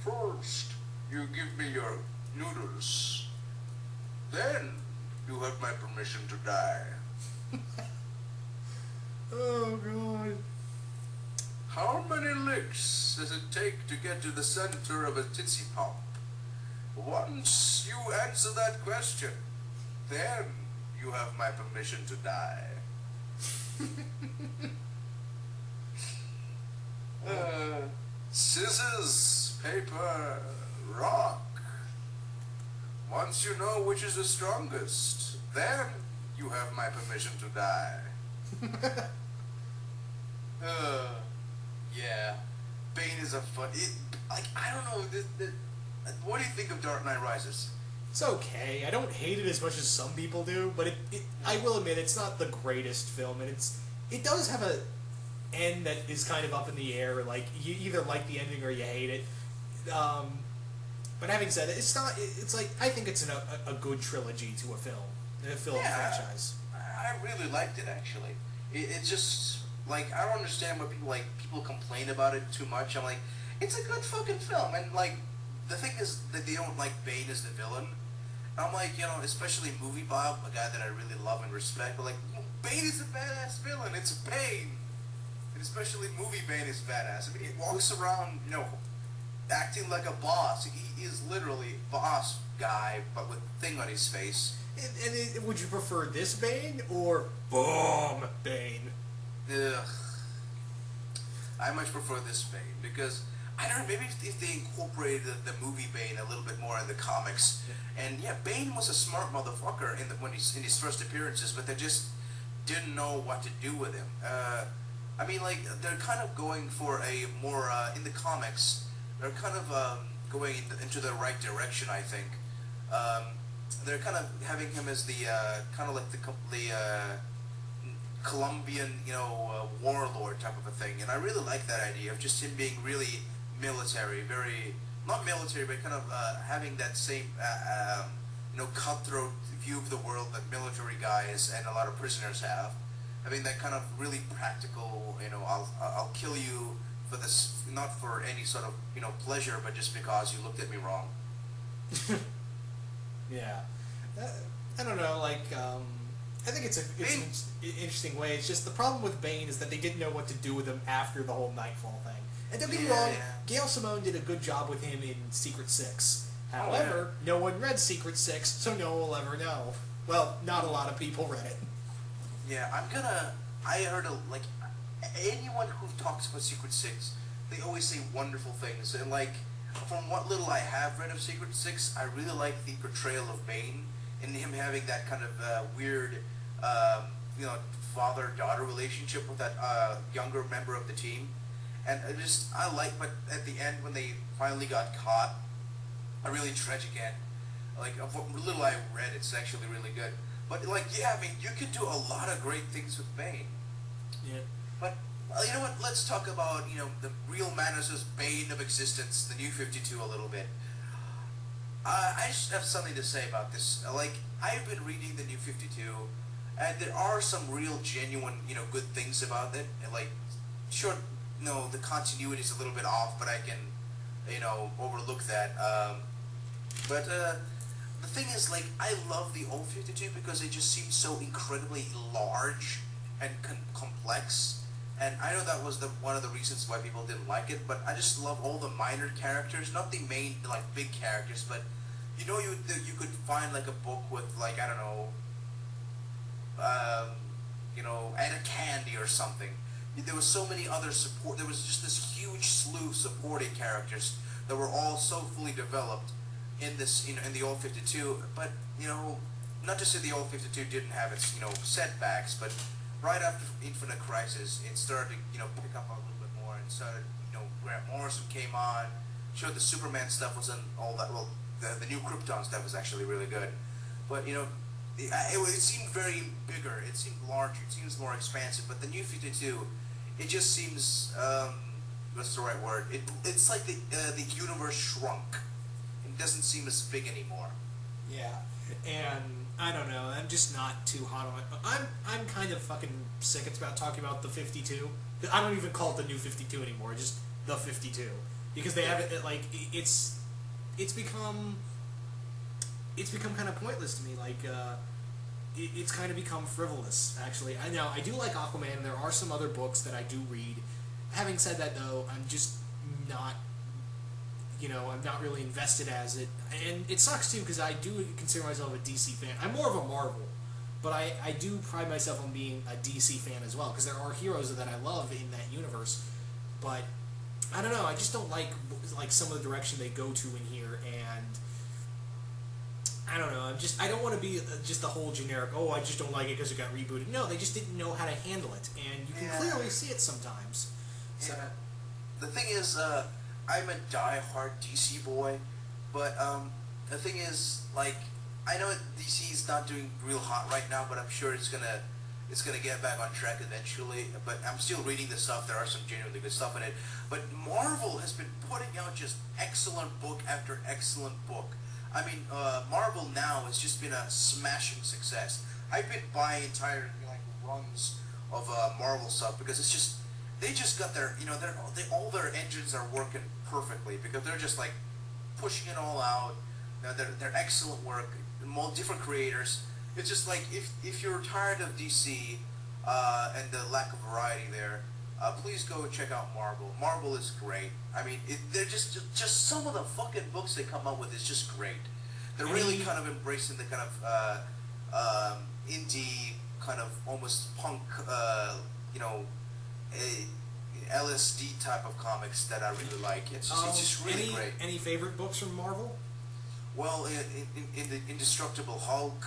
First, you give me your noodles. Then, you have my permission to die. Oh, God. How many licks does it take to get to the center of a Tootsie Pop? Once you answer that question, then you have my permission to die. Scissors, paper, rock. Once you know which is the strongest, then you have my permission to die. Yeah. Bane is a fun... I don't know, what do you think of Dark Knight Rises? It's okay. I don't hate it as much as some people do, but I will admit it's not the greatest film, and it does have a end that is kind of up in the air. Like, you either like the ending or you hate it. But having said it, it's not. It's like, I think it's a good trilogy to a film franchise. I really liked it, actually. It's just like, I don't understand what people complain about it too much. I'm like, it's a good fucking film, and like, the thing is that they don't like Bane as the villain. And I'm like, especially Movie Bob, a guy that I really love and respect, but like, Bane is a badass villain. It's Bane. And especially movie Bane is badass. I mean, he walks around, acting like a boss. He is literally boss guy, but with a thing on his face. And would you prefer this Bane or Boom Bane? Ugh. I much prefer this Bane because, I don't know, maybe if they incorporated the movie Bane a little bit more in the comics. And yeah, Bane was a smart motherfucker in his first appearances, but they just didn't know what to do with him. I mean, like, they're kind of going for a more, in the comics, they're kind of going into the right direction, I think. They're kind of having him as the, kind of like the Colombian, warlord type of a thing. And I really like that idea of just him being really military, very, not military, but kind of having that same, cutthroat view of the world that military guys and a lot of prisoners have. Having that kind of really practical, I'll kill you for this, not for any sort of, pleasure, but just because you looked at me wrong. Yeah. I don't know, like, I think it's an interesting way. It's just the problem with Bane is that they didn't know what to do with him after the whole Nightfall thing. And don't get me wrong, Gail Simone did a good job with him in Secret Six. However, no one read Secret Six, so no one will ever know. Well, not a lot of people read it. Yeah, I heard, anyone who talks about Secret Six, they always say wonderful things. And, like, from what little I have read of Secret Six, I really like the portrayal of Bane and him having that kind of weird, father-daughter relationship with that younger member of the team. And but at the end when they finally got caught, a really tragic end. Like, of what little I read, it's actually really good. But, you can do a lot of great things with Bane. Yeah. But, you know what, let's talk about, the real Manus' Bane of existence, the New 52 a little bit. I just have something to say about this. I've been reading the New 52, and there are some real genuine, good things about it. And, sure, the continuity is a little bit off, but I can, overlook that. But the thing is, I love the old 52 because it just seems so incredibly large and complex. And I know that was one of the reasons why people didn't like it, but I just love all the minor characters, not the main, big characters, but, you could find, a book with, I don't know, Etta Candy or something. There was so many other there was just this huge slew of supporting characters that were all so fully developed in this, in the old 52, but, not to say the old 52 didn't have its, setbacks, but right after Infinite Crisis, it started to, pick up a little bit more, and started, Grant Morrison came on, showed the Superman stuff wasn't all that, well, the new Krypton stuff was actually really good, but, it seemed very bigger, it seemed larger, it seems more expansive, but the New 52, it just seems, what's the right word, it's like the universe shrunk. It doesn't seem as big anymore. Yeah, and I don't know, I'm just not too hot on it. I'm kind of fucking sick about talking about the 52. I don't even call it the New 52 anymore, just the 52. because they have it like it's become kind of pointless to me. Like it's kind of become frivolous. Actually, I do like Aquaman. There are some other books that I do read. Having said that, though, I'm just not. I'm not really invested as it, and it sucks too because I do consider myself a DC fan. I'm more of a Marvel, but I do pride myself on being a DC fan as well because there are heroes that I love in that universe. But I don't know. I just don't like some of the direction they go to in here, and I don't know. I don't want to be just the whole generic. Oh, I just don't like it because it got rebooted. No, they just didn't know how to handle it, and you can clearly see it sometimes. So. Yeah. The thing is, I'm a die-hard DC boy, but the thing is, like, I know DC is not doing real hot right now, but I'm sure it's gonna get back on track eventually. But I'm still reading the stuff. There are some genuinely good stuff in it. But Marvel has been putting out just excellent book after excellent book. I mean, Marvel now has just been a smashing success. I've been buying entire runs of Marvel stuff because it's just. They just got their, all their engines are working perfectly because they're just like pushing it all out. They're excellent work, different creators. It's just like if you're tired of DC and the lack of variety there, please go and check out Marvel. Marvel is great. I mean, they're just some of the fucking books they come up with is just great. They're really kind of embracing the kind of indie kind of almost punk, LSD type of comics that I really like. It's just really great. Any favorite books from Marvel? Well, in the Indestructible Hulk,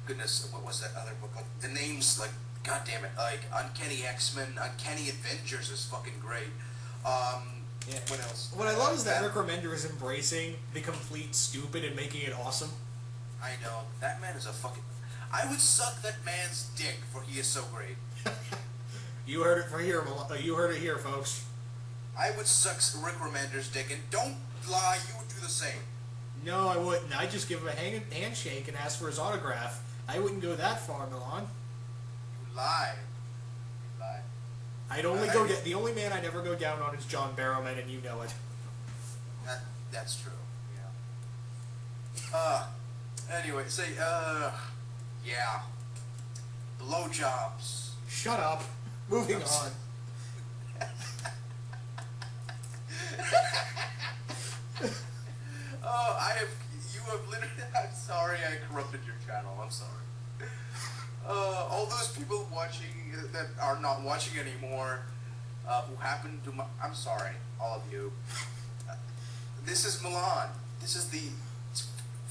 goodness, what was that other book? Like, the names, like, god damn it, like Uncanny X-Men, Uncanny Avengers is fucking great. Yeah. What else? What I love is that Rick Remender is embracing the complete stupid and making it awesome. I know. That man is a fucking... I would suck that man's dick, for he is so great. You heard it You heard it here, folks. I would suck Rick Remender's dick, and don't lie, you would do the same. No, I wouldn't. I'd just give him a handshake and ask for his autograph. I wouldn't go that far, Milan. You lie. You lie. I'd only the only man I'd ever go down on is John Barrowman, and you know it. That's true. Yeah. Anyway, yeah. Blowjobs. Shut up. Moving on. You have literally, I'm sorry I corrupted your channel, I'm sorry. All those people watching that are not watching anymore, who happen to, I'm sorry, all of you. This is Milan. This is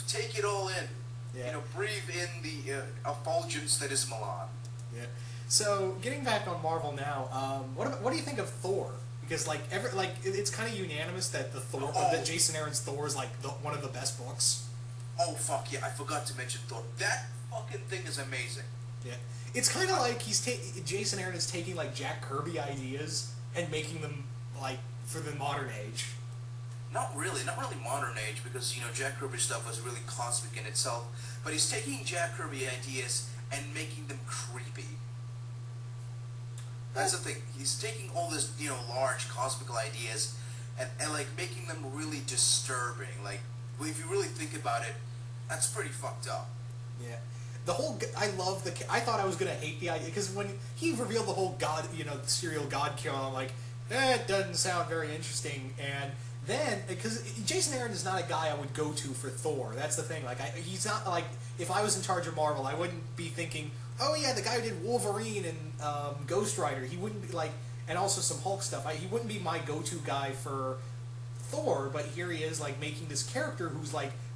take it all in. Yeah. Breathe in the effulgence that is Milan. Yeah. So, getting back on Marvel now, what do you think of Thor? Because it's kind of unanimous that that Jason Aaron's Thor is one of the best books. Oh fuck yeah! I forgot to mention Thor. That fucking thing is amazing. Yeah, it's kind of like Jason Aaron is taking Jack Kirby ideas and making them for the modern age. Not really modern age because Jack Kirby stuff was really cosmic in itself. But he's taking Jack Kirby ideas and making them creepy. That's the thing. He's taking all this, large cosmical ideas and making them really disturbing. If you really think about it, that's pretty fucked up. Yeah. I thought I was going to hate the idea, because when he revealed the whole God, serial God kill, I'm like, it doesn't sound very interesting. And then, because Jason Aaron is not a guy I would go to for Thor. That's the thing. He's not if I was in charge of Marvel, I wouldn't be thinking, oh yeah, the guy who did Wolverine and Ghost Rider. He wouldn't be and also some Hulk stuff. He wouldn't be my go-to guy for Thor. But here he is, making this character who's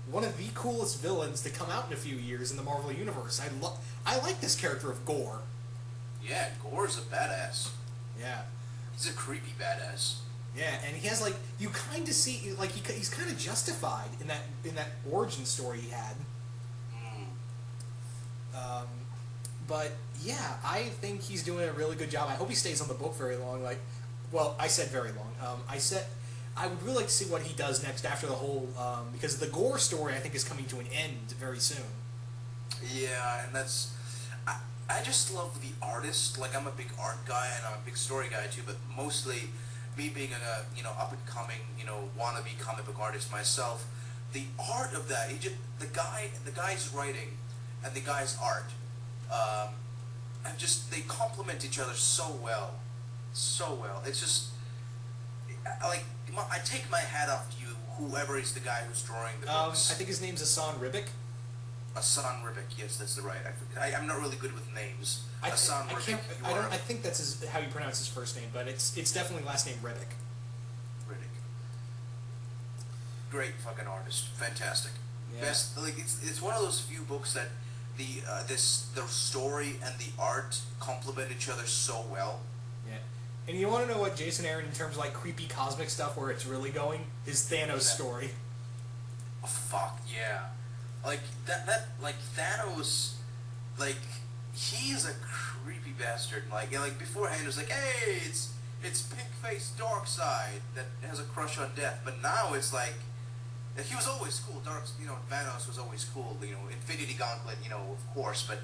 one of the coolest villains to come out in a few years in the Marvel universe. I like this character of Gore. Yeah, Gore's a badass. Yeah. He's a creepy badass. Yeah, and he has you kind of see he's kind of justified in that origin story he had. But yeah, I think he's doing a really good job. I hope he stays on the book very long. I said very long. I would really like to see what he does next after the whole because the Gore story I think is coming to an end very soon. Yeah, and that's I just love the artist. Like, I'm a big art guy and I'm a big story guy too, but mostly me being a up and coming wannabe comic book artist myself. The art of that, the guy's writing and the guy's art, and just they complement each other so well, so well. It's just like I take my hat off to you, whoever is the guy who's drawing the books. I think his name's Hassan Ribic. Hassan Ribic, yes, that's the right. I'm not really good with names. Hassan Ribic. I think that's how you pronounce his first name, but it's definitely last name Ribic. Ribic. Great fucking artist, fantastic. Yeah. Best, like it's one of those few books that the story and the art complement each other so well. Yeah. And you want to know what Jason Aaron, in terms of like creepy cosmic stuff, where it's really going, his Thanos story. Oh fuck yeah. Like like Thanos, like he's a creepy bastard. Like beforehand it was like, hey, it's pink-faced Darkseid that has a crush on death, but now it's like he was always cool. Thanos was always cool. Infinity Gauntlet, of course, but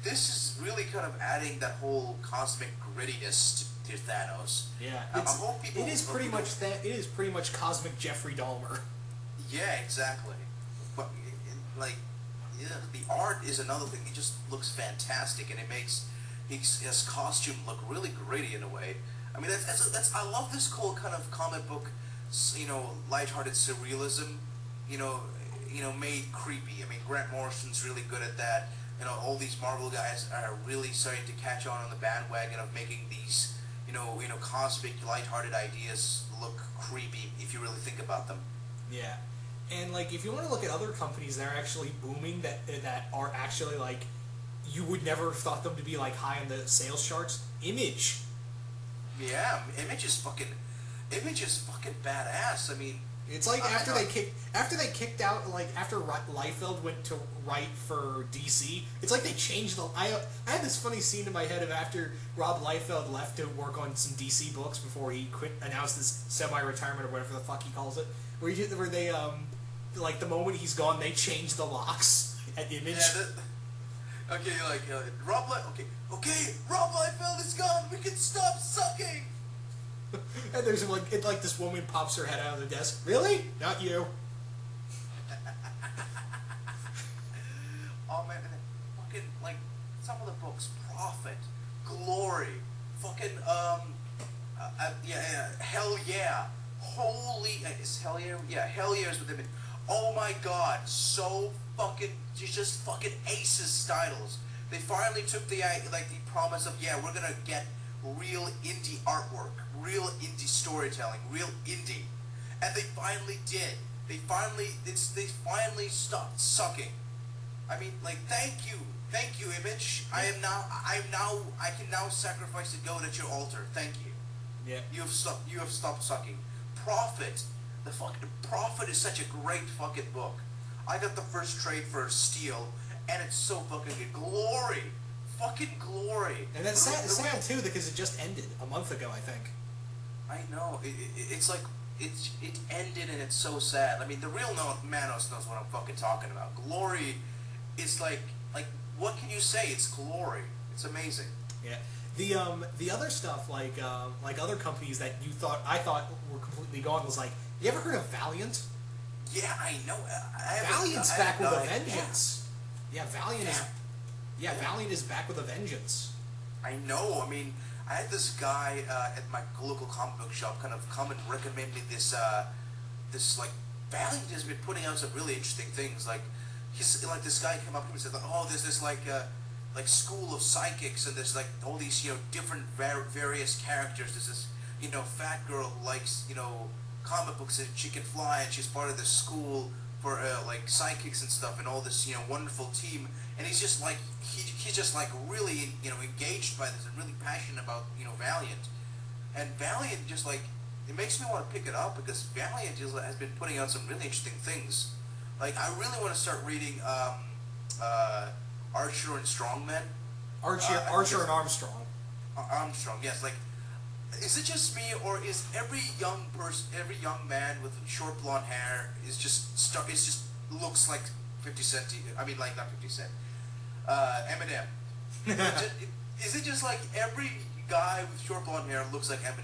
this is really kind of adding that whole cosmic grittiness to Thanos. Yeah, it is pretty much cosmic Jeffrey Dahmer. Yeah, exactly. But the art is another thing. It just looks fantastic, and it makes his costume look really gritty in a way. I mean, that's I love this cool kind of comic book, lighthearted surrealism, made creepy. I mean, Grant Morrison's really good at that. All these Marvel guys are really starting to catch on the bandwagon of making these, cosmic, lighthearted ideas look creepy if you really think about them. Yeah. And, if you want to look at other companies that are actually booming, that are actually, you would never have thought them to be, high on the sales charts, Image. Yeah, Image is fucking badass. I mean... It's like after they kicked out, after Liefeld went to write for DC, it's like they changed the... I had this funny scene in my head of after Rob Liefeld left to work on some DC books before he announced this semi-retirement or whatever the fuck he calls it, where they the moment he's gone, they change the locks at Image. Yeah, Rob Liefeld is gone. We can stop sucking. And there's this woman pops her head out of the desk. Really? Not you. Oh man, fucking some of the books, Prophet, Glory, fucking Hell Yeah, Holy is Hell Yeah, yeah, Hell Yeah is with them. Oh my god, so fucking just fucking aces titles. They finally took the promise of we're gonna get real indie artwork, real indie storytelling, real indie, and they finally did. They finally stopped sucking. I mean, thank you, Image. I can now sacrifice a goat at your altar. Thank you. Yeah. You have stopped sucking. Prophet, the fucking Prophet is such a great fucking book. I got the first trade for Steel, and it's so fucking good. Glory. Fucking Glory. And that's sad too, because it just ended a month ago, I think. I know. It's it ended and it's so sad. I mean, the real Manos knows what I'm fucking talking about. Glory is what can you say? It's glory. It's amazing. Yeah. The other stuff like other companies that I thought were completely gone was you ever heard of Valiant? Yeah, I know. Valiant's back with a vengeance. Yeah, Valiant is back with a vengeance. I know. I mean, I had this guy at my local comic book shop kind of come and recommend me this Valiant has been putting out some really interesting things. This guy came up to me and said, oh, there's this school of psychics, and there's all these different various characters. There's this fat girl who likes comic books and she can fly, and she's part of this school for psychics and stuff, and all this wonderful team. And he's just he's just really engaged by this and really passionate about Valiant. And Valiant just it makes me want to pick it up, because Valiant has been putting out some really interesting things. I really want to start reading Archer and Strongman. Archer and Armstrong. Armstrong, yes. Is it just me, or is every young man with short blonde hair looks like 50 Cent? I mean, not 50 Cent. Eminem. Is it just like every guy with short blonde hair looks like Eminem?